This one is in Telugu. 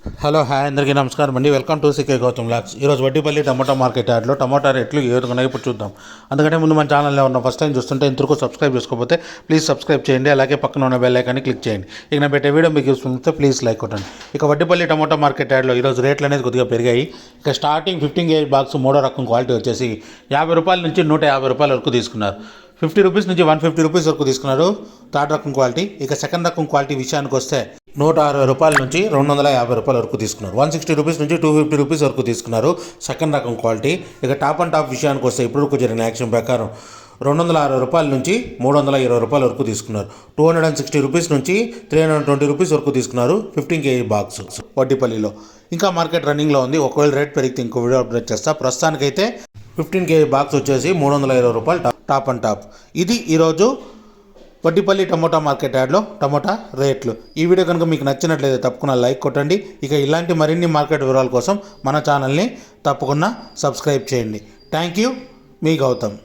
హలో హాయ్ అందరికీ నమస్కారం అండి. Welcome to CK Gautam vlogs. ఈరోజు వడ్డీపల్లి టమాటా మార్కెట్ యార్డ్లో టమాటా రేట్లు ఏ విధంగా ఇప్పుడు చూద్దాం. అందుకంటే ముందు మన ఛానల్లో ఉన్న ఫస్ట్ టైం చూస్తుంటే ఇంతవరకు సబ్స్క్రైబ్ చేసుకోకపోతే ప్లీజ్ సబ్స్క్రైబ్ చేయండి. అలాగే పక్కన ఉన్న బెల్ ఐకాన్ని క్లిక్ చేయండి. ఇక నేను పెట్టే వీడియో మీకు చూస్తే ప్లీజ్ లైక్ కొట్టండి. ఇక వడ్డీపల్లి టమాటా మార్కెట్ యార్డ్లో ఈరోజు రేట్లు అనేది కొద్దిగా పెరిగాయి. ఇక స్టార్టింగ్ 15 kg బాక్స్ మూడో రకం క్వాలిటీ వచ్చేసి 50 రూపాయల నుంచి 150 రూపాయల వరకు తీసుకున్నారు. 50 రూపీస్ నుంచి 150 రూపీస్ వరకు తీసుకున్నారు థర్డ్ రకం క్వాలిటీ. ఇక సెకండ్ రకం క్వాలిటీ విషయానికి వస్తే 160 రూపాయల నుంచి 250 రూపాయల వరకు తీసుకున్నారు. 160 రూపీస్ నుంచి 250 రూపీస్ వరకు తీసుకున్నారు సెకండ్ రకం క్వాలిటీ. ఇక టాప్ అండ్ టాప్ విషయానికి వస్తే ఇప్పుడు జరిగిన యాక్షన్ ప్రకారం 260 రూపాయల నుంచి 320 రూపాయల వరకు తీసుకున్నారు. 260 రూపీస్ నుంచి 320 రూపీస్ వరకు తీసుకున్నారు 15 kg బాక్స్ వడ్డీపల్లిలో. ఇంకా మార్కెట్ రన్నింగ్లో ఉంది. ఒకవేళ రేట్ పెరిగితే ఇంకో వీడియో అప్డేట్ చేస్తా. ప్రస్తుతానికైతే 15 kg బాక్స్ వచ్చేసి 320 రూపాయలు టాప్ అండ్ టాప్. ఇది ఈరోజు వడ్డీపల్లి టమోటా మార్కెట్ యార్డ్లో టమోటా రేట్లు. ఈ వీడియో కనుక మీకు నచ్చినట్లయితే తప్పకుండా లైక్ కొట్టండి. ఇక ఇలాంటి మరిన్ని మార్కెట్ వివరాల కోసం మన ఛానల్ని తప్పకుండా సబ్స్క్రైబ్ చేయండి. థ్యాంక్ యూ, మీ గౌతమ్.